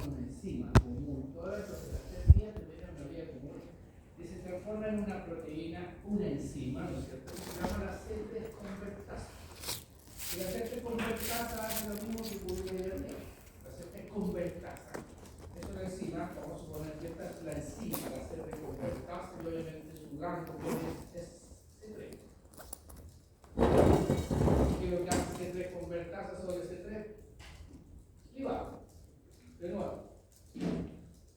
una enzima común, todas las tres vías tienen una vía común, que se transforma en una proteína, una enzima, ¿no es cierto?, que se llama la C3 convertasa. Y la C3 convertasa hace lo mismo que ocurre en el día. La C3 convertasa. Eso es la enzima, vamos a suponer que esta es la enzima, la C3 convertasa, y obviamente su gran componente es C3. ¿Qué es lo que hace C3 convertasa sobre C3? Clivado. De nuevo.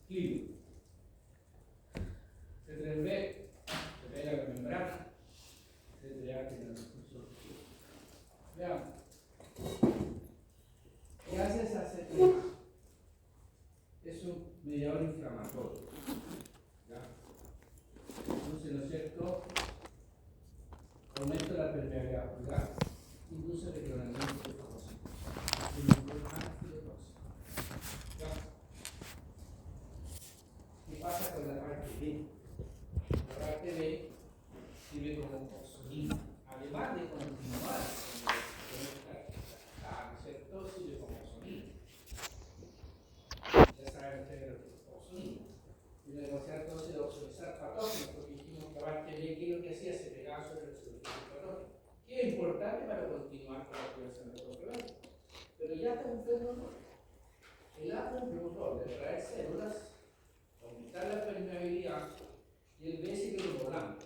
Clivo. C3b se pega a la membrana. C3a tiene la expulsión. Veamos. ¿Qué hace esa C3a? Es un mediador inflamatorio. ¿Ya? Entonces, ¿no es cierto? Aumenta la permeabilidad ocular, induce decloramiento de fagocito. ¿Qué pasa con la parte B? La parte B sirve como oxonina. Además de continuar con esta, ¿no es cierto? Sirve como oxonina. Ya saben ustedes lo que es oxonina. Y la negociar entonces de oxonizar patógenos, porque dijimos que la parte B, ¿qué es lo que hacía? Se pegaba sobre el patógeno. Que es importante para continuar con la curación del problema. Pero ya está cumpliendo un rol. El A cumple un rol de traer células, aumentar la permeabilidad, y el B sigue volando.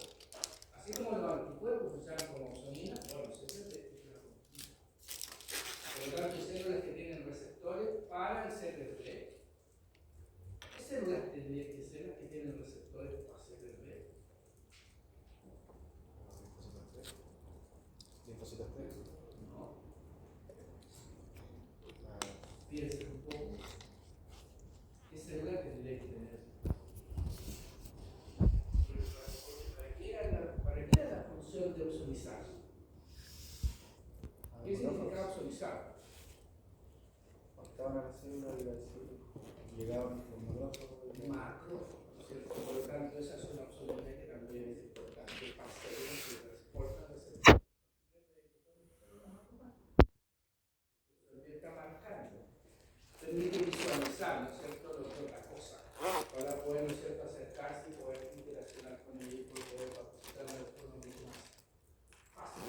Así como los anticuerpos funcionan como oxonina, bueno, se siente por lo tanto, hay células que tienen receptores para el CRP. ¿Qué células tendría que ser las que tienen receptores para CRP? ¿Linfocitos T? No. Piensen un poco. ¿Qué célula tendría que tener? ¿Para qué era la función de ozonizar? ¿Qué significa ozonizar? Estaban a la célula y la célula llegaban por macro, ¿no es cierto? Por lo tanto, esa es una obsoleta que también es importante para células que transportan las células. También está marcando. Permite visualizar, ¿no es cierto?, lo que es otra cosa. Para poder, ¿no es cierto?, acercarse y poder interaccionar con ellos y poder participar de forma mucho más fácil,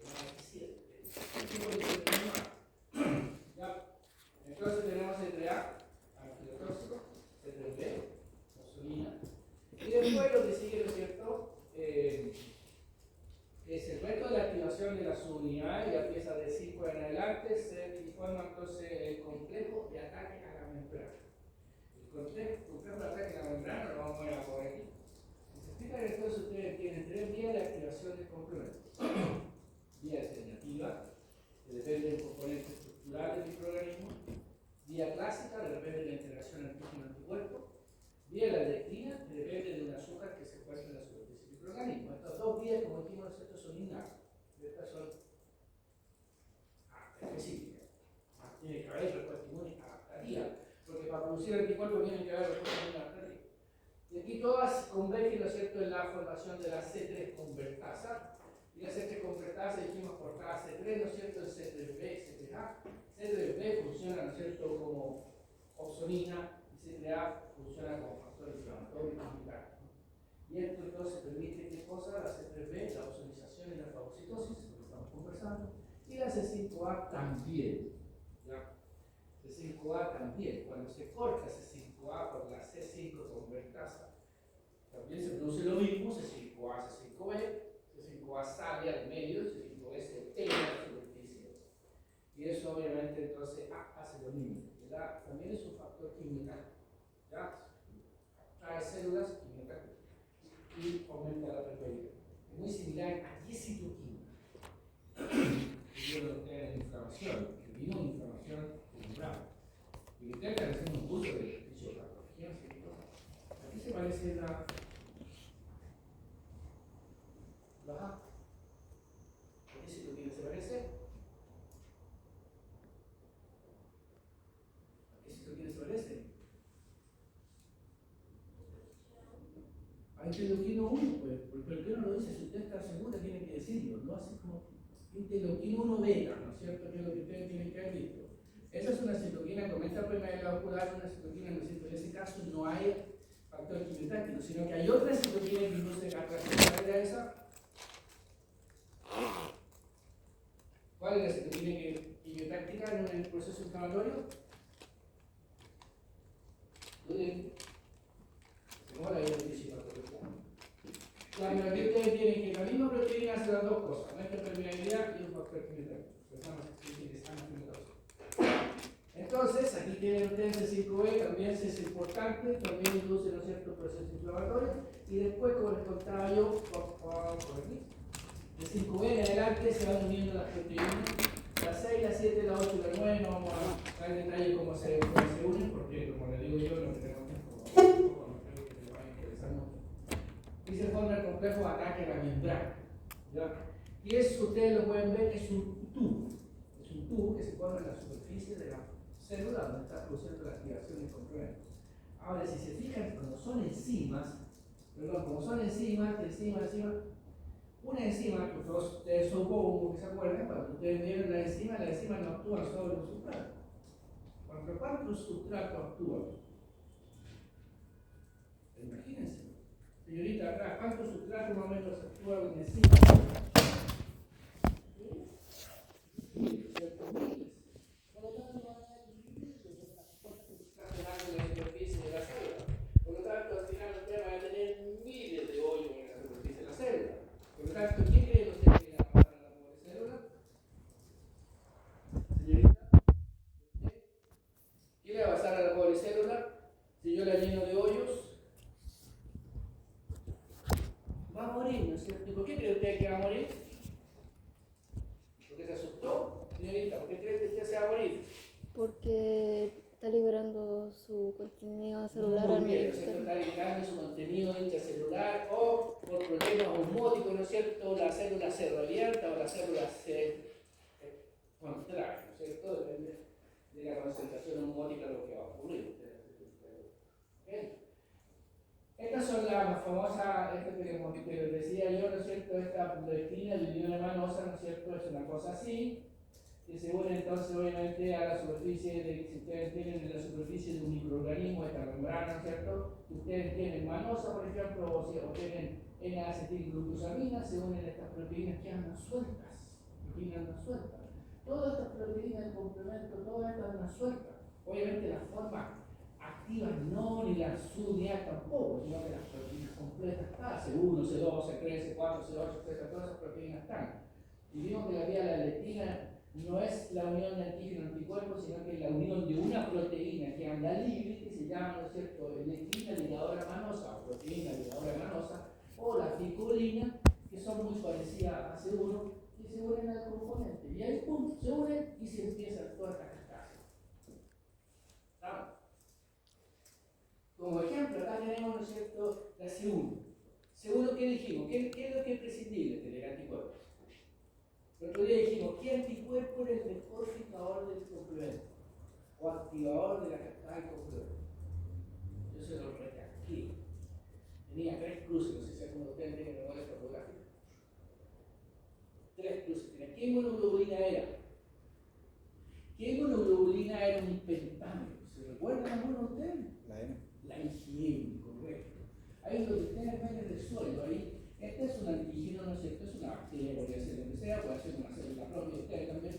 más eficiente. ¿Ya? Entonces tenemos C3A, antibiótico, C3B, oxonina, y después lo que sigue, ¿no es cierto?, es el resto de la activación de la subunidad, ya empieza de 5 en adelante, se forma entonces el complejo de ataque a la membrana. El complejo de ataque a la membrana lo vamos a ver por aquí. Se explica que entonces ustedes tienen tres vías de activación del complemento. Vía designativa, que depende del componente estructural del microorganismo. Vía clásica, que depende de la interacción antígeno-anticuerpo. Vía la lectina, que depende de un azúcar que se encuentra en la superficie del microorganismo. Estas dos vías, como dijimos nosotros, son innatas. Estas son específicas. Tiene que haber respuesta inmune adaptativa, porque para producir anticuerpos tiene que haber respuesta inmune adaptativa. Y aquí todas convergen, ¿no es cierto?, en la formación de la C3 convertasa. Y la C3 convertasa, dijimos, por cada C3, ¿no es cierto?, el C3B, C3A. C3B funciona, ¿no es cierto?, como oxonina, y C3A funciona como factor inflamatorio y vital. Y esto entonces permite, ¿qué cosa? La C3B, la ozonización y la fagocitosis, lo que estamos conversando, y la C5A también. ¿Ya? C5A también. Cuando se corta C5A por la C5 convertasa, también se produce lo mismo, C5A, C5B, C5A sale al medio, C5B se pega a la superficie, y eso obviamente entonces A hace lo mismo. El A también es un factor químico, ¿ya? Trae células químicas y aumenta la permeabilidad. Es muy similar a diacitoquina. Yo la inflamación, que vino inflamación cerebral. Y ustedes están haciendo un uso de fisiopatología, ¿cierto? ¿A qué se parece la A? ¿A qué citoquina se parece? ¿A qué citoquina se parece? A interleuquino 1, pues. ¿Por qué no lo dice? Si usted está segura, tiene que decirlo. No hace como interleuquino 1 beta, ¿no es cierto? Que es lo que ustedes tienen que haber visto. Esa es una citoquina, como esta permeabilidad ocular, una citoquina, ¿no es cierto? En ese caso no hay factor quimiotáctico, sino que hay otra citoquina que induce catarsis. ¿Cuál era esa? ¿Cuál es la citoquina quimiotáctica en el proceso inflamatorio? ¿Cómo la identifica? La pero aquí ustedes tienen que la misma proteína hace las dos cosas, nuestra permeabilidad y un factor quimiotáctico. Entonces, aquí tienen ustedes el 5B, también es importante, también induce, ¿no es cierto?, proceso inflamatorio. Y después, como les contaba yo, por aquí, de 5B en adelante se van uniendo las proteínas, la 6, la 7, la 8 y la 9. No vamos a dar detalle cómo se unen, porque como les digo yo, no tenemos tiempo, no creo que les va a interesar mucho. Y se forma el complejo de ataque a la membrana. ¿Ya? Y eso ustedes lo pueden ver, es un tubo. Es un tubo que se forma en la superficie de la célula donde está produciendo la activación de complementos. Ahora, si se fijan, cuando son enzimas, como son enzimas, una enzima, que todos ustedes supongo que se acuerdan, cuando ustedes vieron la enzima no actúa sobre un sustrato. ¿Cuántos sustratos actúan? Imagínense, señorita, acá, ¿cuántos sustratos más o menos actúan en enzima? Por lo tanto, al final usted va a tener miles de hoyos en la superficie de la célula. Por lo tanto, ¿qué creen ustedes que le va a pasar a la pobre célula? Señorita, ¿qué le va a pasar a la pobre célula si yo la lleno de hoyos? Va a morir, ¿no es cierto? ¿Y por qué cree usted que va a morir? ¿Porque se asustó? Señorita, ¿por qué cree que usted se va a morir? Porque está liberando su contenido celular al medio externo. Está liberando su contenido intracelular o por problemas osmóticos, ¿no es cierto? La célula se revienta o la célula se contrae, ¿no es cierto? Depende de la concentración osmótica lo que va a ocurrir. ¿Okay? Estas son las famosas, que les decía yo, ¿no es cierto? Esta leptina, el idioma manosa, ¿no es cierto? Es una cosa así, que se une entonces obviamente a la superficie, si ustedes tienen en la superficie de un microorganismo, esta membrana, ¿no es cierto? Si ustedes tienen manosa, por ejemplo, o tienen N-acetilglucosamina, se unen estas proteínas que andan sueltas, Todas estas proteínas de complemento, todas estas andan sueltas. Obviamente la forma activas no, ni las subunidades tampoco, sino que las proteínas completas están, C1, C2, C3, C4, C8, etc. Todas esas proteínas están. Y vimos que la vía de la leptina no es la unión de antígeno-anticuerpo, sino que es la unión de una proteína que anda libre, que se llama, ¿no es cierto?, leptina ligadora manosa, o proteína ligadora manosa, o la ficolina, que son muy parecidas a C1, que se unen al componente. Y ahí, pum, se unen y se empieza toda esta cascada. ¿Estamos? Como ejemplo, acá tenemos, ¿no es cierto?, la C1. C1, ¿qué dijimos? ¿Qué es lo que es prescindible? Tener anticuerpos. El otro día dijimos, ¿qué anticuerpo es el mejor fijador del complemento? O activador de la cascada del complemento. Yo se lo recalqué. Tenía 3 cruces, no sé si alguno de ustedes tiene memoria fotográfica. 3 cruces. ¿Qué inmunoglobulina era? ¿Qué inmunoglobulina era un pentámero? ¿Se recuerdan alguno de ustedes? La M. La IgM, correcto. Ahí donde ustedes ven el suelo, ahí. Este es un antígeno, ¿no es cierto? Es una bacteria, podría ser donde sea, puede ser una célula propia de ustedes también,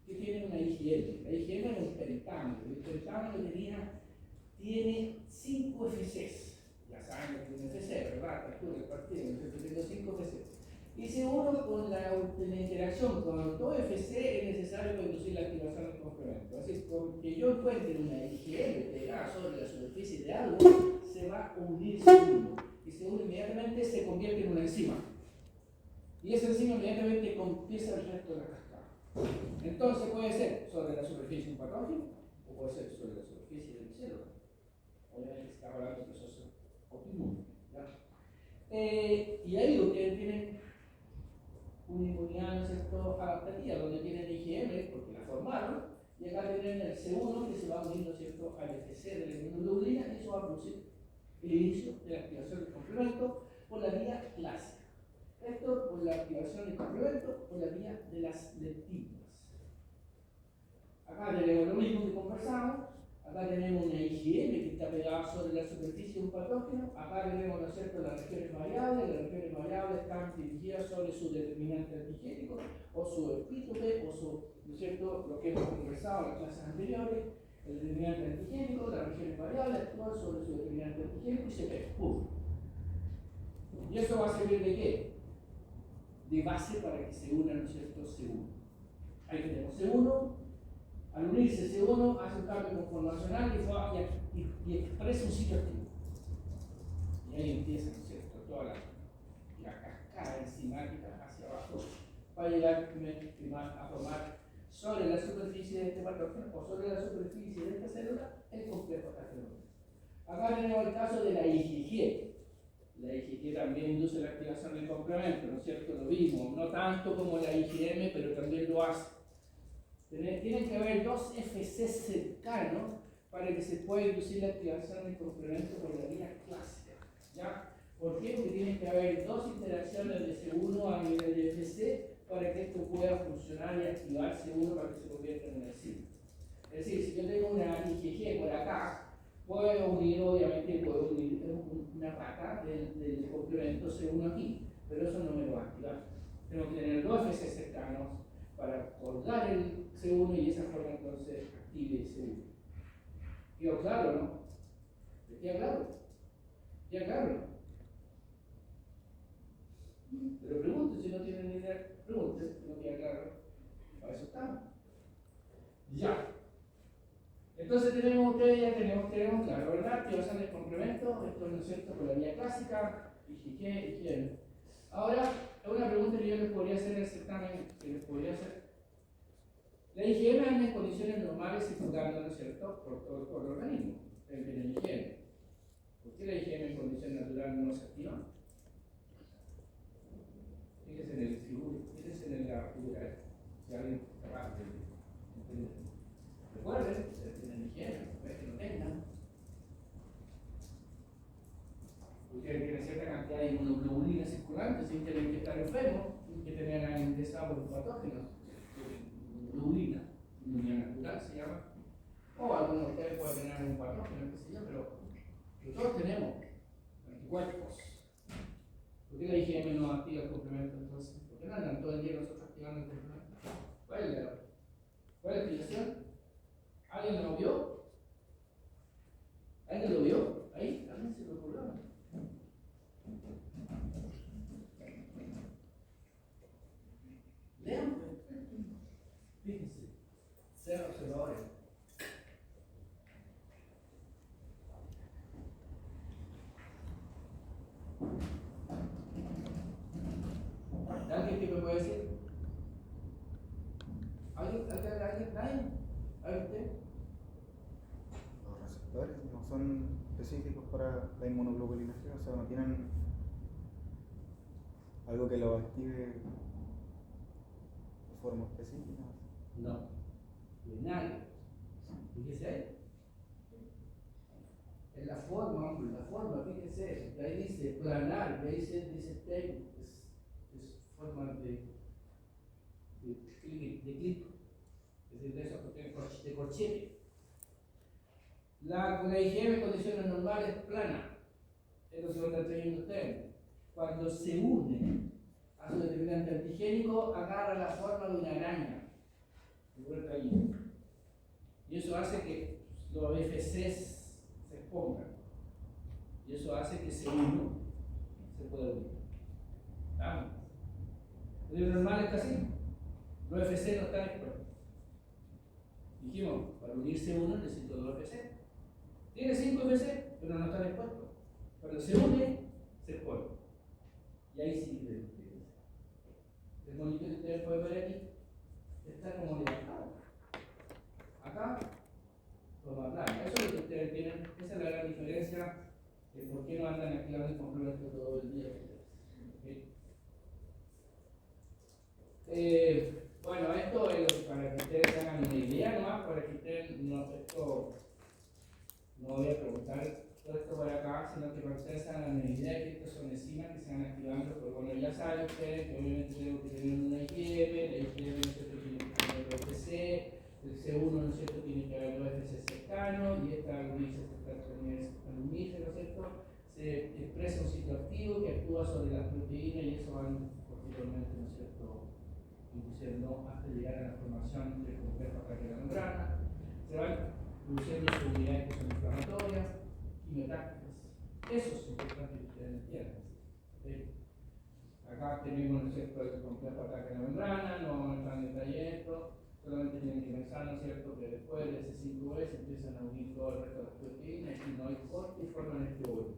que tiene una IgM. La IgM es un pentámero. El pentámero tiene 5 FCs. Ya saben que es un FC, ¿verdad? Estuve el partido, ¿no es cierto? Tengo 5 FCs. Y seguro con la interacción con todo FC es necesario conducir la activación del complemento. Así que yo encuentre una IgM pegada sobre la superficie de algo, se va a unir seguro. Y se une inmediatamente, se convierte en una enzima. Y esa enzima inmediatamente empieza el resto de la cascada. Entonces puede ser sobre la superficie de un patógeno o puede ser sobre la superficie de mi célula. Obviamente está hablando de procesos autoinmunes. Y ahí ustedes tienen una inmunidad, ¿no es cierto?, adaptativa, donde tienen IgM, porque la formaron, y acá tienen el C1 que se va uniendo, ¿no es cierto?, al FC de la inmunoglobulina, y eso va a producir el inicio de la activación del complemento por la vía clásica. Esto por la activación del complemento por la vía de las leptinas. Acá tenemos lo mismo que conversamos. Acá tenemos una IgM que está pegada sobre la superficie de un patógeno. Acá tenemos, ¿no es cierto?, las regiones variables. Las regiones variables están dirigidas sobre su determinante antigénico, o su epítope, o su, ¿no es cierto?, lo que hemos conversado en las clases anteriores. El determinante antigénico, las regiones variables actúan sobre su determinante antigénico y se pega. ¡Pum! ¿Y eso va a servir de qué? De base para que se una, ¿no es cierto?, C1. Ahí tenemos C1. Al unirse C1 hace un cambio conformacional y expresa un sitio activo. Y ahí empieza, ¿no es cierto?, toda la cascada enzimática hacia abajo para llegar a formar sobre la superficie de este patógeno o sobre la superficie de esta célula el complejo cafeína. Acá tenemos el caso de la IgG. La IgG también induce la activación del complemento, ¿no es cierto? Lo vimos, no tanto como la IgM, pero también lo hace. Tienen que haber dos FC cercanos para que se pueda inducir la activación del complemento por la vía clásica. ¿Ya? ¿Por qué? Porque tienen que haber dos interacciones de C1 a nivel de FC para que esto pueda funcionar y activar C1 para que se convierta en una enzima. Es decir, si yo tengo una IgG por acá, puedo unir, obviamente, una pata del complemento C1 aquí, pero eso no me lo va a activar. Tengo que tener dos FC cercanos para colgar el C1 y de esa forma entonces active el C1. ¿Quedó claro, no? ¿Queda claro? ¿Queda claro? Pero pregunten, si no tienen ni idea, pregunten, si no queda claro. Para eso estamos. Ya. Entonces ustedes ya tenemos claro, ¿verdad? Activación del complemento, esto es, ¿no es cierto?, por la vía clásica, IgG, IgM. Ahora, una pregunta que yo les podría hacer en el certamen, que les podría hacer. La IgM anda en condiciones normales circulando, ¿no es cierto?, por todo el organismo, en el IgM. ¿Por qué la IgM en condición natural no se activa? Fíjense en la figura, si alguien es capaz de entender. Recuerden, ustedes tienen IgM, no es que no tengan. Ustedes tienen cierta cantidad de inmunoglobulina circulante sin tener que estar enfermos, sin que tengan ingresado por un patógeno. Inmunoglobulina, inmunidad natural se llama. O algunos de ustedes pueden tener un patógeno, qué sé yo, pero todos tenemos anticuerpos. ¿Por qué la IgM no activa el complemento entonces? ¿Por qué no andan todo el día nosotros activando el complemento? ¿Cuál es la explicación? ¿Alguien lo vio? ¿Alguien lo vio? Ahí, también se lo ocurrió. Lean, fíjense, sean observadores. ¿Alguien qué me puede decir? ¿Alguien? ¿Nadie? ¿Alguien usted? Los receptores no son específicos para la inmunoglobulinación, o sea, no tienen algo que lo active de forma específica. No, de nadie. Fíjese ahí. Es la forma, hombre, la forma, fíjese. Ahí dice planar, ahí dice tape, es forma de clip, es decir, de eso, de corchete. Con la IgM en condiciones normales plana, es lo que lo están trayendo ustedes. Cuando se une a su determinante antigénico, agarra la forma de una araña, de vuelta ahí. Y eso hace que los FCs se expongan. Y eso hace que C1 se pueda unir. ¿Estamos? El normal está así. Los FC no están expuestos. Dijimos, para unirse uno necesito 2 FC. Tiene 5 FC, pero no están expuestos. Cuando se une, se expone. Y ahí sí que el monito que ustedes pueden ver aquí está como levantado. Acá, como hablar. Eso es lo que ustedes tienen. Esa es la gran diferencia de por qué no andan activando el complemento todo el día. Bueno, esto es para que ustedes hagan una idea nomás, para que ustedes no voy a preguntar todo esto por acá, sino que para que ustedes hagan una idea de que estos son enzimas que se van activando, pero bueno, ya saben ustedes que obviamente tengo que tener una IgM, la IgM no se tiene que tener OPC, el C1, ¿no es cierto?, tiene que haber dos FC cercanos y esta alumnice, ¿no es cierto?, se expresa un sitio activo que actúa sobre las proteínas y eso van posteriormente, ¿no es cierto?, induciendo hasta llegar a la formación del complejo ataque de la membrana. Se van produciendo unidades que son inflamatorias, quimiotácticas. Eso es importante que ustedes entiendan. Acá tenemos, ¿no es cierto?, el complejo ataque de la membrana, no vamos a entrar en detalle de esto, solamente tienen que pensar, ¿no es cierto?, que después de ese 5B se empiezan a unir todo el resto de las proteínas y no hay corte y forman este óvulo.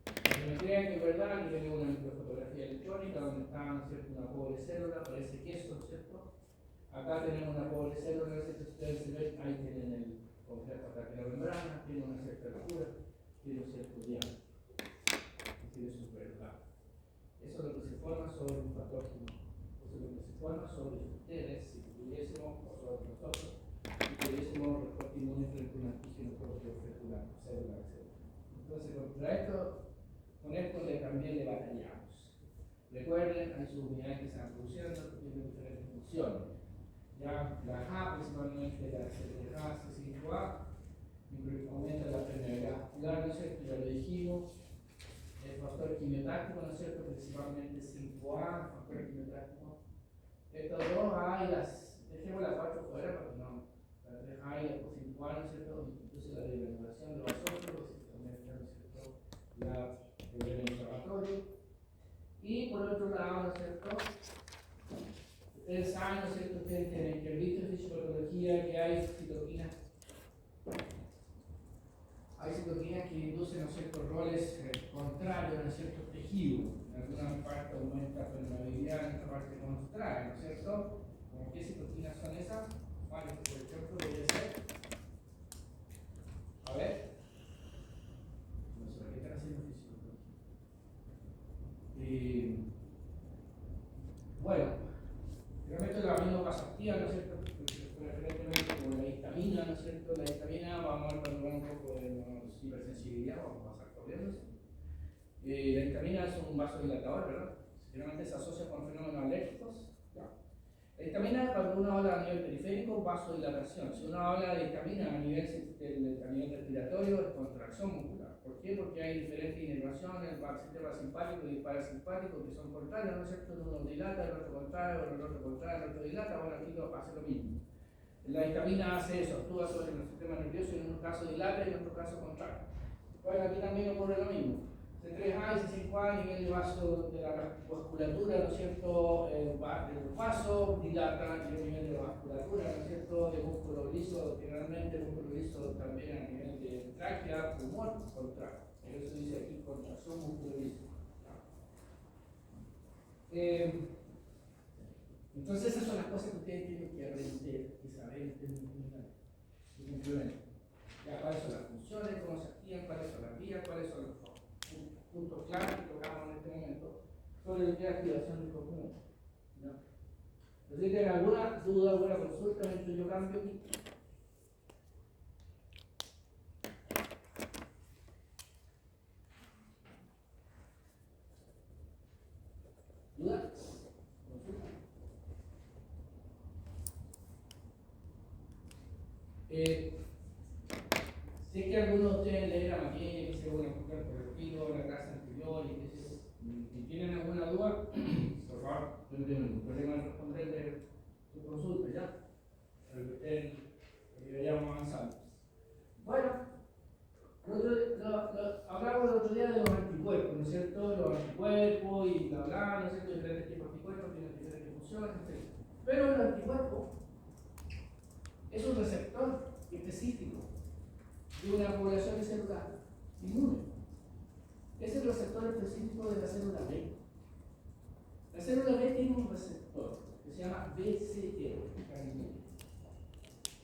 Para que me crean que es verdad, aquí tenemos una microfotografía electrónica donde está, ¿no es cierto?, una pobre célula, parece queso, ¿no es cierto? Acá tenemos una pobre célula, ¿no es cierto? Ustedes se ven, ahí tienen el complejo ataque de la membrana, tiene una cierta altura, tiene un cierto diámetro. Es decir, eso es verdad. Eso es lo que se forma sobre un patógeno. Eso es lo que se forma sobre ustedes, si pudiésemos, o sobre nosotros, si pudiésemos reportar inmune frente a un antígeno propio fecular, célula, etc. Entonces, contra esto, con esto también le batallamos. Recuerden, hay sus unidades que se van produciendo, que tienen diferentes funciones. Ya la A, principalmente la CTA, C5A, aumenta la permeabilidad vascular, ¿no es cierto? Ya lo dijimos. El factor quimiotáctico, ¿no es cierto?, principalmente 5A, factor quimiotáctico. Estas dos A y las, dejemos la 4 fuera porque no, la 3A y la 5A, ¿no es cierto?, entonces la degranulación de basófilos, también, ¿no es cierto?, el inflamatorio. Y por otro lado, ¿no es cierto?, ustedes saben, ¿no es cierto?, ustedes tienen que visto en fisiopatología que hay citoquinas. Hay citoquinas que inducen, ¿no es cierto?, roles contrarios en ciertos tejidos. En alguna parte aumenta permeabilidad, en otra parte contrae, ¿no es cierto? ¿Cómo qué citoquinas son esas? Vale, por ejemplo, podría ser. A ver. No sé, ¿qué están haciendo fisiopatología? Bueno, realmente la aminopasativa, ¿no es cierto?, preferentemente como la histamina, ¿no es cierto? La histamina, vamos a ver cuando vean un poco de hipersensibilidad, vamos a pasar corriendo. La histamina es un vasodilatador, ¿verdad? Generalmente se asocia con fenómenos alérgicos. Ya. La histamina, cuando uno habla a nivel periférico, vasodilatación. Si uno habla de histamina a nivel respiratorio, es contracción muscular. ¿Por qué? Porque hay diferentes inervaciones, el sistema simpático y el parasimpático, que son contrarios, ¿no es cierto? Uno dilata, el otro contrae, el otro contrae, el otro dilata. Bueno, aquí hace lo mismo. La histamina hace eso, actúa sobre el sistema nervioso y en un caso dilata y en otro caso contrae. Bueno, aquí también ocurre lo mismo. C3A y C5A a nivel de vaso de la vasculatura, ¿no es cierto? El vaso dilata y a nivel de la vasculatura, ¿no es cierto? De músculo liso, generalmente el músculo liso también a nivel de tráquea, pulmón, contrae. Por eso dice aquí contracción músculo liso. Entonces esas son las cosas que ustedes tienen que aprender y saber y complementar. Ya, cuáles son las funciones, cómo se activan, cuáles son las vías, cuáles son los puntos claves que tocamos en este momento sobre lo que es activación del complemento. ¿No? Entonces, ¿tienen alguna duda, alguna consulta mientras yo cambio aquí? ¿Duda? ¿Consulta? Sé que algunos de ustedes leyeron aquí, que se van a buscar por el estilo, la clase anterior, y que si tienen alguna duda, por favor, no tengo ningún problema en responderle su consulta, ¿ya? Para que ustedes vayamos avanzando. Bueno, hablamos el otro día de los anticuerpos, ¿no es cierto? Los anticuerpos y bla bla, ¿no es cierto? Diferentes tipos de anticuerpos tienen diferentes funciones, etc. Pero el anticuerpo es un receptor específico de una población celular inmune. Es el receptor específico de la célula B. La célula B tiene un receptor que se llama BCE.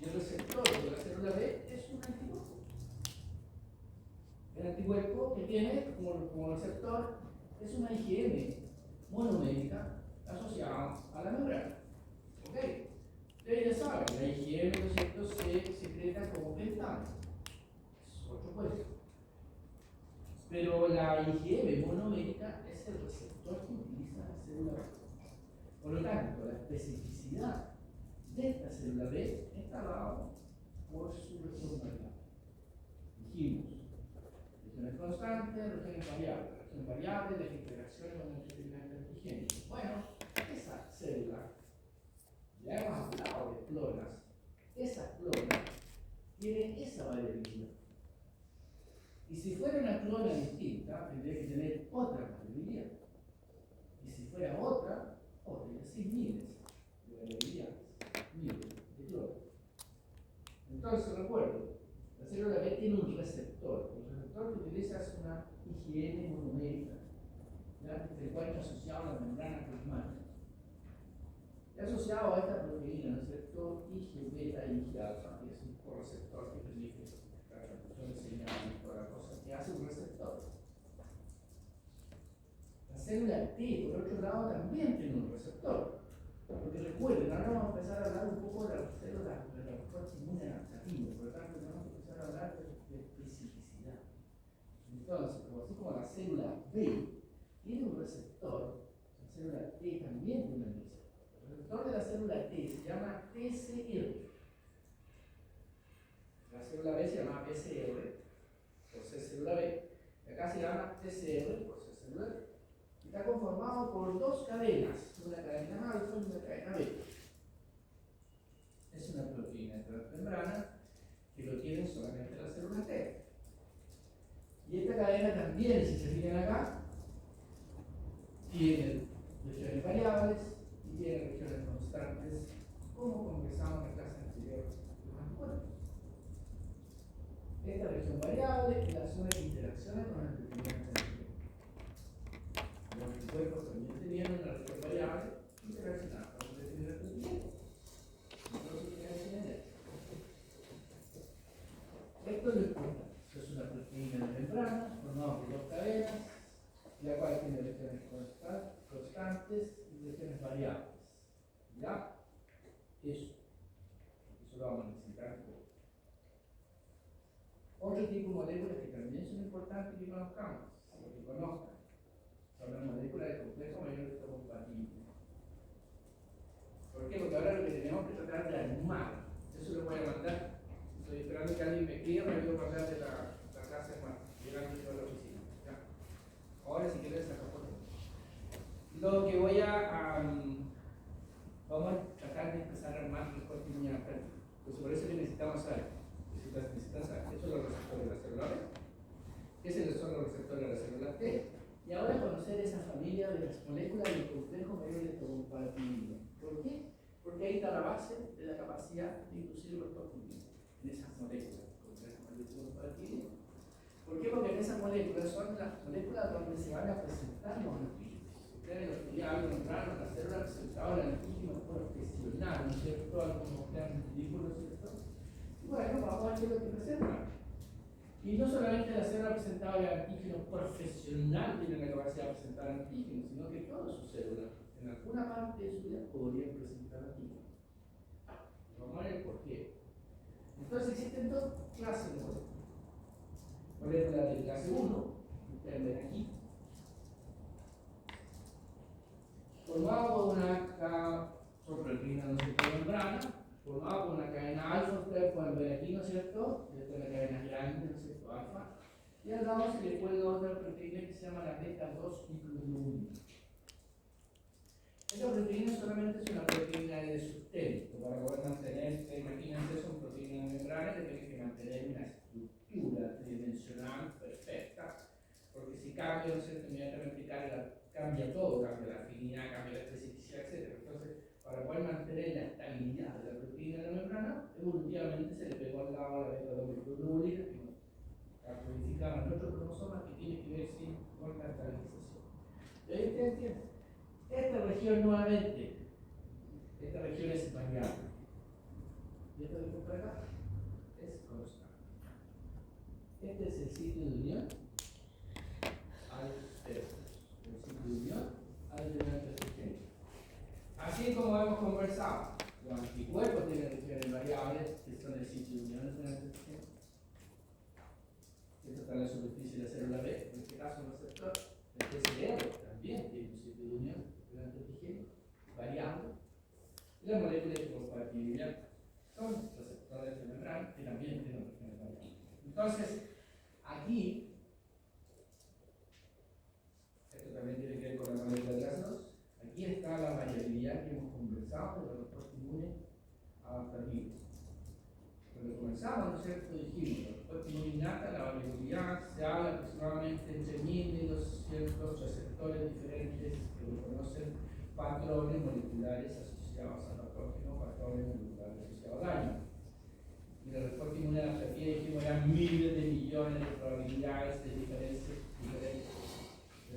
Y el receptor de la célula B es un anticuerpo. El anticuerpo que tiene como receptor es una IgM monomérica asociada a la membrana. ¿Ok? Ustedes ya saben, la IgM, ¿no es cierto?, se secreta como pentano. Es otro cuento. Pero la IgM monomérica es el receptor que utiliza la célula B. Por lo tanto, la especificidad de esta célula B está dado por su región variable. Dijimos, regiones constantes, regiones variables. Región variable, las interacciones con el determinante antigénico. Bueno, esa célula, ya hemos hablado de clonas, esa clona tiene esa variabilidad. Y si fuera una clona distinta, tendría que tener otra variabilidad. Y si fuera otra, y así miles de variabilidades, miles de clonas. Entonces, recuerdo, la célula B tiene un receptor. El receptor que utiliza es una IgM monomérica, ¿ya? Que se encuentra asociado a la membrana plasmática. Y asociado a esta proteína, ¿no es cierto? IgB y IgA, que es un correceptor que permite la transducción de señales y toda la cosa que hace un receptor. La célula T, por otro lado, también tiene un receptor. Porque recuerden, ahora vamos a empezar a hablar un poco de las células de la respuesta inmune adaptativa, por lo tanto, tenemos que empezar a hablar de especificidad. Entonces, así como la célula B tiene un receptor, la célula T también tiene un receptor. El receptor de la célula T se llama TCR. La célula B se llama PCR, por ser célula B, y acá se llama TCR, por ser célula B. Está conformado por dos cadenas, una cadena alfa y una cadena beta. Es una proteína transmembrana que lo tienen solamente las células T. Y esta cadena también, si se fijan acá, tiene regiones variables y tiene regiones constantes, como conversamos en la clase anterior de los anticuerpos. Esta región variable es la zona que interacciona con el determinante antigénico. Los anticuerpos también tenían una región variable interaccionada con el determinante antigénico. Entonces, ¿qué hacen en esto? Esto es lo importante. Esto es una proteína de membrana formada por dos cadenas, la cual tiene regiones constantes y regiones variables. ¿Ya? Eso lo vamos a necesitar. Otro tipo de moléculas que también son importantes que conozcamos, que conozcan, son las moléculas de complejo mayor histocompatible. ¿Por qué? Porque ahora lo que tenemos que tratar de armar, eso lo voy a mandar. Estoy esperando que alguien me escriba para yo mandar de la clase más, llegando yo a la oficina. ¿Ya? Ahora, si quieres, sacar foto. Lo que voy a vamos a tratar de empezar a armar el corte inmune. Pues por eso que necesitamos saber. Necesitas saber. Estos son los receptores de la célula B. Esos son los receptores de la célula T. Y ahora conocer esa familia de las moléculas del complejo mayor de histocompatibilidad. ¿Por qué? Porque ahí está la base de la capacidad de inducir los proteínas en esas moléculas del complejo mayor de histocompatibilidad. ¿Por qué? Porque en esas moléculas son las moléculas donde se van a presentar los antígenos. Ustedes los que ya nombraron, la célula presentaba el antígeno profesional, ¿no es cierto? Como ustedes han entendido, ¿no es cierto? Y bueno, vamos a ver qué es lo que presenta. Y no solamente la célula presentaba el antígeno profesional tiene la capacidad de presentar antígenos, sino que todas sus células, en alguna parte de su vida, podrían presentar antígenos. Vamos a ver por qué. Entonces existen dos clases de moléculas. Moléculas de clase 1, ustedes ven aquí, formado por una proteína no se membrana, formado por una cadena alfa, ustedes pueden ver aquí, ¿no es cierto? Esta es la cadena grande, ¿no es cierto? Alfa. Y al lado se le cuelga otra proteína que se llama la beta 2 nucleotídeo. Esta proteína solamente es una proteína de sustento. Para poder mantener, imagínense, son proteínas de membrana que tienen que mantener una estructura tridimensional perfecta, porque si cambia, ¿no es cierto? Inmediatamente cambia todo, cambia la afinidad, cambia la especificidad, etc. Entonces, para poder mantener la estabilidad de la proteína de la membrana, evolutivamente se le pegó al lado a la beta 2 nucleotídeo que codificaba en otro cromosoma que tiene que ver con la estabilización. ¿Y ahí ustedes entienden? Esta región nuevamente, esta región es variable. ¿Y esto que por acá? Es constante. Este es el sitio de unión al tercio. El sitio de unión al determinante antigénico. Así como hemos conversado, los anticuerpos tienen regiones variables que son el sitio de unión al determinante antigénico. Esto está en la superficie de la célula B, en este caso el receptor. El TCR también tiene un sitio de unión antigénico variable. Y la molécula de compatibilidad Entonces, aquí, esto también tiene que ver con la molécula de clase 2, aquí está la variabilidad que hemos conversado de los respuestas inmunes adaptativas. Cuando comenzamos, ¿no es cierto?, dijimos, la respuesta inmune innata, la variabilidad, se habla aproximadamente entre 1000 y 200 receptores diferentes que reconocen patrones moleculares asociados al patógeno, patrones moleculares asociados al daño. Y la respuesta inmune adaptativa, dijimos, eran miles de millones de probabilidades de diferentes de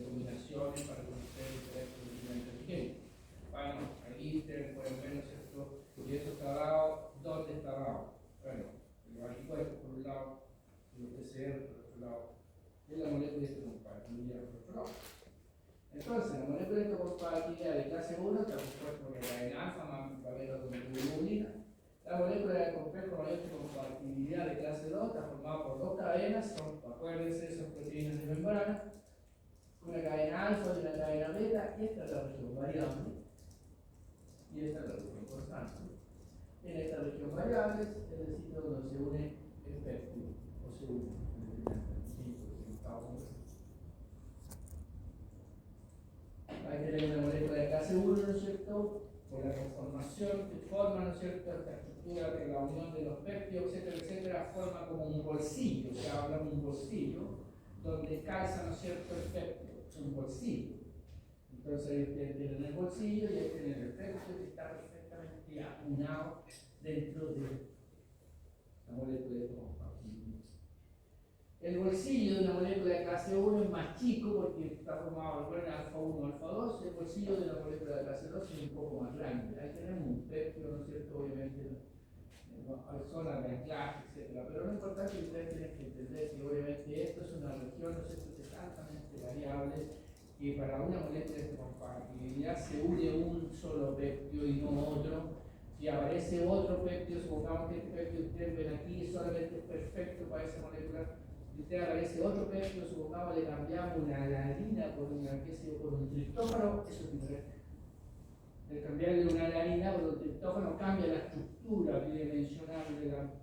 combinaciones para conocer diferentes elementos genéticos. Bueno, aquí ustedes pueden ver, ¿no es cierto?, y esto está dado, ¿dónde está dado? Bueno, el anticuerpo por un lado, y el PCR por otro lado, y la molécula de histocompatibilidad por otro lado. Entonces, la molécula de histocompatibilidad de clase 1 está compuesta por la cadena alfa más la beta-globulina. La molécula de complejo de histocompatibilidad de clase 2 está formada por dos cadenas, acuérdense, son proteínas de membrana, una cadena alfa y una cadena beta, y esta es la región variable, y esta es la región constante. En esta región variable es el sitio donde se une el péptido, o se une el ahí tenemos una molécula de clase 1, ¿no es cierto?, por la conformación que forma, ¿no es cierto?, esta estructura de la unión de los péptidos, etcétera, etcétera, forma como un bolsillo, o sea, habla de un bolsillo donde calza, ¿no es cierto?, el péptido, es un bolsillo. Entonces ahí ustedes tienen el bolsillo y ahí tienen el péptido que está perfectamente aunado dentro de la molécula de compatibilidad. El bolsillo de una molécula de clase 1 es más chico porque está formado por alfa 1, alfa 2. El bolsillo de una molécula de clase 2 es un poco más grande. Ahí tenemos un péptido, ¿no es cierto?, obviamente, hay zonas de anclaje, etc. Pero lo importante es que ustedes tienen que entender que obviamente esto es una región, ¿no es cierto?, es altamente variable, que para una molécula de compatibilidad se une un solo péptido y no otro. Si aparece otro péptido, supongamos que este péptido ustedes ven aquí solamente es perfecto para esa molécula, si usted aparece otro péptido, supongamos le cambiamos una alanina por una, qué sé yo, por un triptófano, eso es diferente. El cambiarle una alanina por un triptófano cambia la estructura bidimensional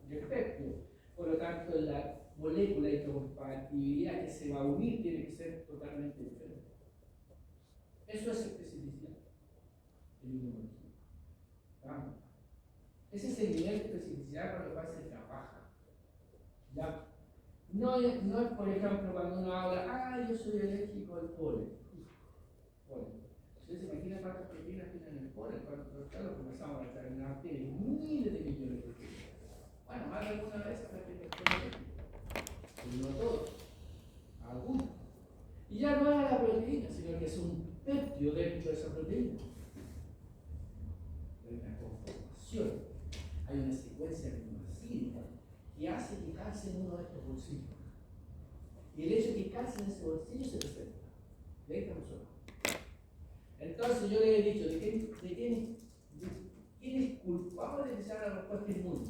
del péptido. Por lo tanto, la molécula de compatibilidad que se va a unir tiene que ser totalmente diferente. Eso es especificidad en inmunología. ¿Vamos? Ese es el nivel de especificidad con el cual se trabaja. ¿Ya? No es, por ejemplo, cuando uno habla, yo soy alérgico al polen. Ustedes se imaginan cuántas proteínas tienen el polen, cuando ya lo comenzamos a examinar, tiene miles de millones de proteínas. Bueno, más de alguna vez afecta el polen, pero no todos, algunos. Y ya no es a la proteína, sino que es un péptido dentro de esa proteína. Hay una conformación, hay una secuencia aminoácica que hace que calce en uno de estos bolsillos. Y el hecho de que calce en ese bolsillo se presenta. De ahí estamos hablando. Entonces yo le he dicho, ¿quién es culpable de que se haga la respuesta inmune?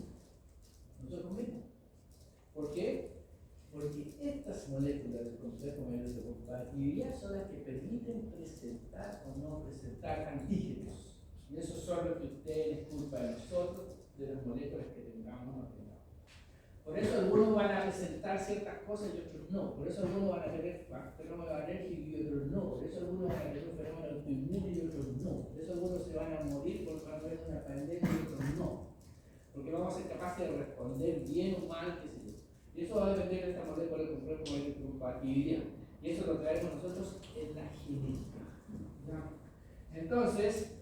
Nosotros mismos. ¿Por qué? Porque estas moléculas de complejo de compatibilidad son las que permiten presentar o no presentar antígenos. Y esos son los que ustedes les culpan a nosotros de las moléculas que tengamos o no tengamos. Por eso algunos van a presentar ciertas cosas y otros no. Por eso algunos van a tener fenómenos alérgicos y otros no. Por eso algunos van a tener un fenómeno autoinmune y otros no. Por eso algunos se van a morir por cuando hay una pandemia y otros no. Porque vamos a ser capaces de responder bien o mal, qué sé yo. Y eso va a depender de esta molécula de compatibilidad. Y eso lo traemos nosotros en la genética. ¿Ya? Entonces,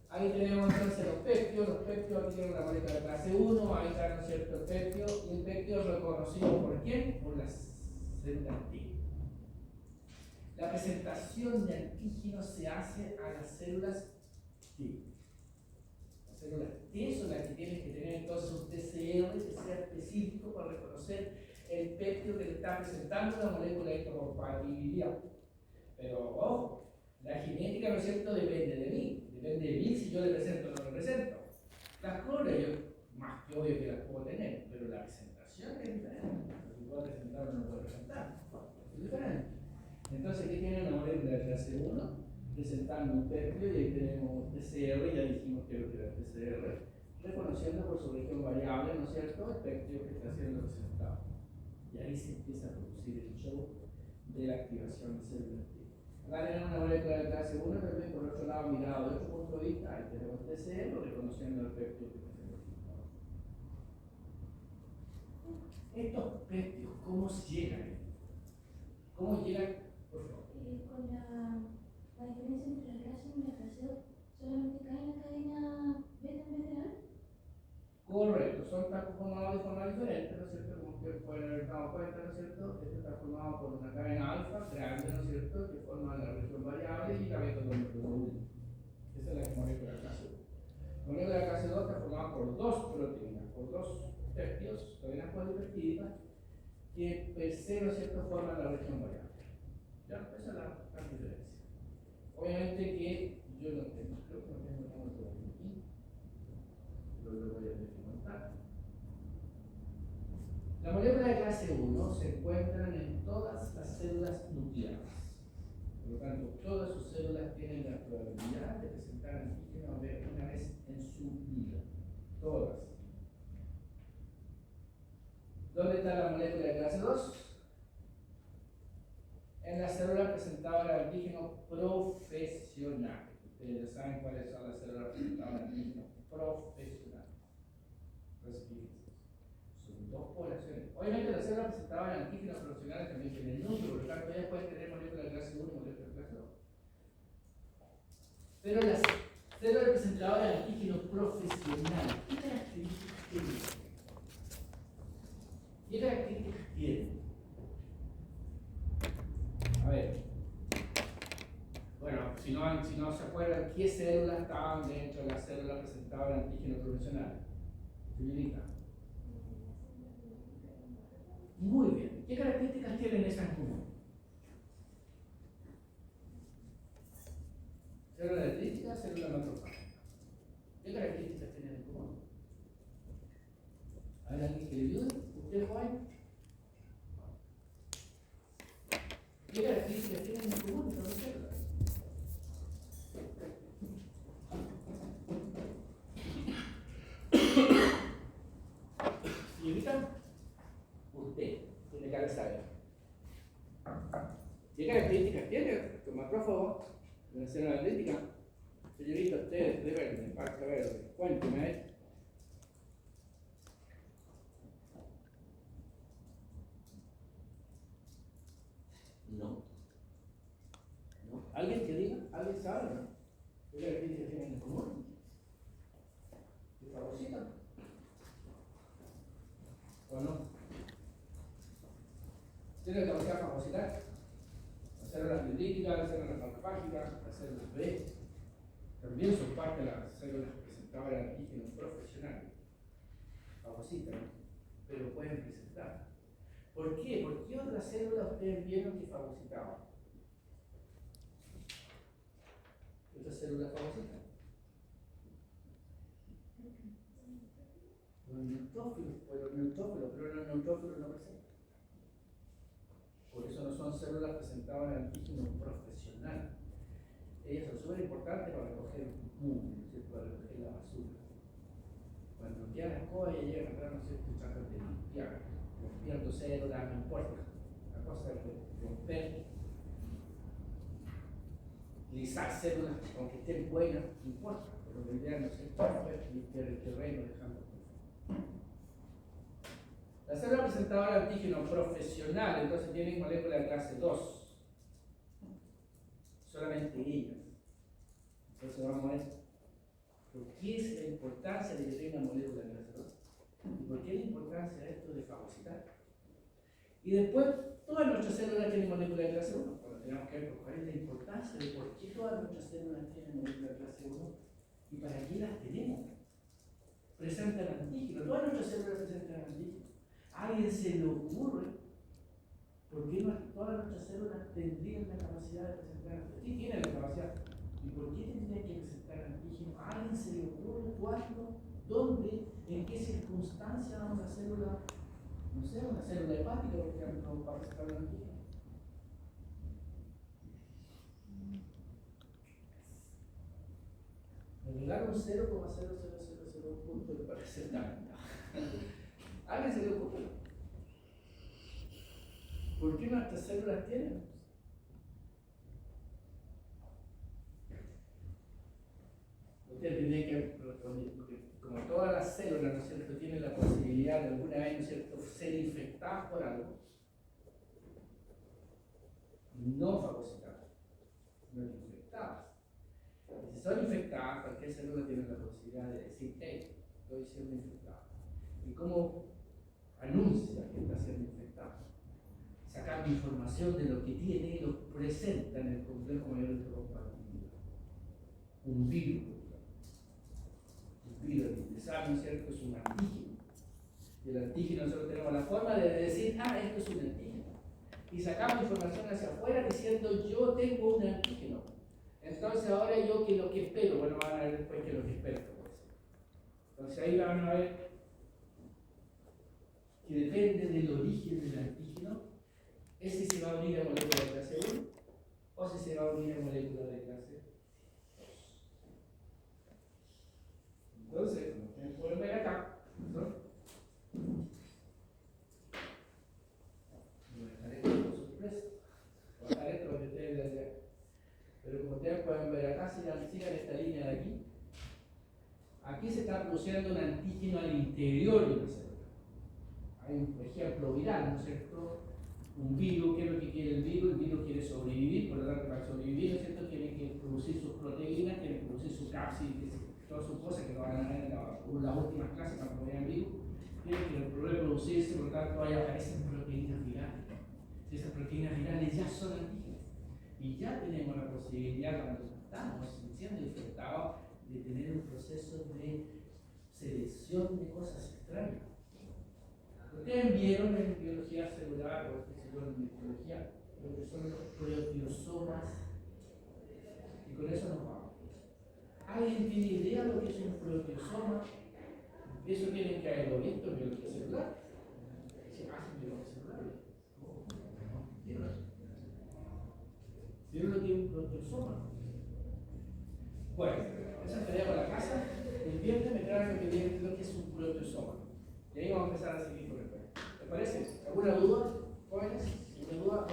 ahí tenemos entonces los péptidos aquí tienen una molécula de clase 1, ahí está, ¿no es cierto?, el péptido, y el péptido es reconocido por quién? Por las células T. La presentación de antígenos se hace a las células T. Las células T son las que tienen que tener entonces un TCR que sea específico para reconocer el péptido que le está presentando la molécula de compatibilidad. Pero, ojo, la genética, ¿no es cierto?, depende de mí. Depende de mí si yo le presento o no le presento. Las clonas, yo más que obvio que las puedo tener, pero la presentación es diferente. Si puedo presentar o no puedo presentar, es diferente. Entonces, ¿qué tiene una molécula de clase 1? Presentando un péptido, y ahí tenemos TCR, ya dijimos que lo que era TCR, reconociendo por su región variable, ¿no es cierto?, el péptido que está siendo presentado. Y ahí se empieza a producir el show de la activación de células T. Acá tenemos una molécula de clase 1, también por otro lado mirado de otro punto de vista, ahí tenemos TCM reconociendo el péptido que tenemos. Estos péptidos, ¿cómo llegan? ¿Cómo llegan? Por favor. Con la diferencia entre la clase 1 y la clase 2, ¿solamente cae en la cadena beta en vez de alfa? Correcto, son tan formados de forma diferente, ¿no es cierto? Como ustedes pueden haber dado cuenta, ¿no es cierto? Este está formado por una cadena alfa grande, ¿no es cierto? Que forma la región variable y la beta con el proteína. Esa es la molécula de clase 1. La molécula de clase 2 está formada por dos proteínas, por dos péptidos, cadenas polipeptídicas, que per se, ¿no es cierto?, forman la región variable. ¿Ya? Esa es la gran diferencia. Obviamente que yo no tengo, creo que no tengo nada de aquí, pero lo voy a tener que montar. La molécula de clase 1 se encuentran en todas las células nucleares. Por lo tanto, todas sus células tienen la probabilidad de presentar antígeno una vez en su vida. Todas. ¿Dónde está la molécula de clase 2? En la célula presentaba el antígeno profesional. Ustedes ya saben cuáles son las células presentadas el antígeno profesional. Entonces, fíjense, son dos poblaciones. Obviamente las células presentaban el antígeno profesional también tienen el núcleo, por lo tanto ellas pueden tener molécula de clase 1 y molécula de clase 2. Pero las células presentaban el antígeno profesional, ¿qué características tienen? ¿Qué características tienen? A ver, bueno, si no se acuerdan, ¿qué células estaban dentro de la célula presentaba el antígeno profesional? Señorita. Muy bien. ¿Qué características tienen esas en común? Célula dendrítica, célula macrófaga. ¿Qué características tienen en común? ¿Hay alguien que le ayude? ¿Usted, Juan? ¿Qué características tienen en común estas dos células? Señorita, usted tiene cara de saber. ¿Qué características tiene el macrófago de la célula dendrítica? Señorita, usted de verde, parte verde. Cuénteme. No. ¿Alguien que diga? ¿Alguien sabe? ¿No? ¿Qué características tienen en común? ¿Qué fagocita? ¿O no? ¿Tiene la capacidad fagocitar? Las células dendríticas, las células macrofágicas, las células B, también son parte de las células que presentaban el antígeno profesional. Fagocitan, pero pueden presentar. ¿Por qué? ¿Por qué otras células ustedes vieron que fagocitaban? ¿Otras células fagocitan? Los neutrófilos, pero los neutrófilos no presentan. Por eso no son células presentadas en antígeno profesional. Ellas son súper importantes para recoger mugre, para recoger la basura. Cuando limpian la escoba, ellas llegan atrás, no sé, y tratan de limpiar. Rompiendo células, no importa. La cosa es romper, lisar células, aunque estén buenas, no importa. Pero la idea no es limpiar el terreno, dejando. La célula presentaba el antígeno profesional, entonces tienen molécula de clase 2. Solamente ellas. Entonces vamos a ver por qué es la importancia de que tenga molécula de clase 2 y por qué la importancia de esto de fagocitar. Y después, todas nuestras células tienen molécula de clase 1. Cuando tenemos que ver cuál es la importancia de por qué todas nuestras células tienen molécula de clase 1 y para qué las tenemos. Presentan antígeno, todas nuestras células presentan antígeno. ¿A alguien se le ocurre por qué todas nuestras células tendrían la capacidad de presentar antígeno? Sí, tienen la capacidad. ¿Y por qué tendrían que presentar antígeno? ¿A alguien se le ocurre cuándo, dónde, en qué circunstancia una célula, no sé, una célula hepática, por ejemplo, va a presentar un antígeno? Agregar un 0,0001 punto me parece tanto. ¿A alguien se le ocurre? ¿Por qué nuestras células tienen? Usted tiene que, como todas las células, ¿no es cierto?, tienen la posibilidad de alguna vez, ¿no es cierto?, ser infectadas por algo, no fagocitadas, sino infectadas. Y si son infectadas, cualquier célula tiene la posibilidad de decir, hey, estoy siendo infectado. ¿Y cómo anuncia que está siendo infectado? Sacando información de lo que tiene y lo presenta en el complejo mayor de compatibilidad. Un virus. Un virus, ¿no es cierto? Es un antígeno. Y el antígeno nosotros tenemos la forma de decir, esto es un antígeno. Y sacamos información hacia afuera diciendo, yo tengo un antígeno. Entonces ahora yo que lo que espero, bueno, van a ver después que lo que espero. Entonces ahí van a ver que depende del origen del antígeno, ese se va a unir a molécula de clase 1 o si se va a unir a molécula de clase 2. Entonces, como ustedes pueden ver acá, ¿no? No dejaré por sorpresa, voy a dejar esto para que ustedes lo vean. Pero como ustedes pueden ver acá, sigan esta línea de aquí. Aquí se está produciendo un antígeno al interior de la célula. Hay un ejemplo viral, ¿no es cierto? Un virus, ¿qué es lo que quiere el virus? El virus quiere sobrevivir, por lo tanto, para sobrevivir, ¿no es cierto?, tiene que producir sus proteínas, tiene que producir su cápsid, todas sus cosas que lo van a ver en las últimas clases cuando vean el virus. Tiene que reproducirse, por lo tanto, ahí aparecen proteínas virales. Esas proteínas virales ya son antígenos. Y ya tenemos la posibilidad, cuando estamos siendo infectados, de tener un proceso de selección de cosas extrañas. Ustedes vieron en biología celular o en biología lo que son los proteosomas, y con eso nos vamos. ¿Alguien tiene idea de lo que es un proteosoma? Eso tienen que haberlo visto en biología celular. ¿Se hacen biología celular? ¿Vieron lo que es un proteosoma? Bueno, esa tarea para la casa. El viernes me traen lo que es un proteosoma. Y ahí vamos a empezar a seguir con el tema. ¿Les parece? ¿Alguna duda, jóvenes? ¿Alguna duda?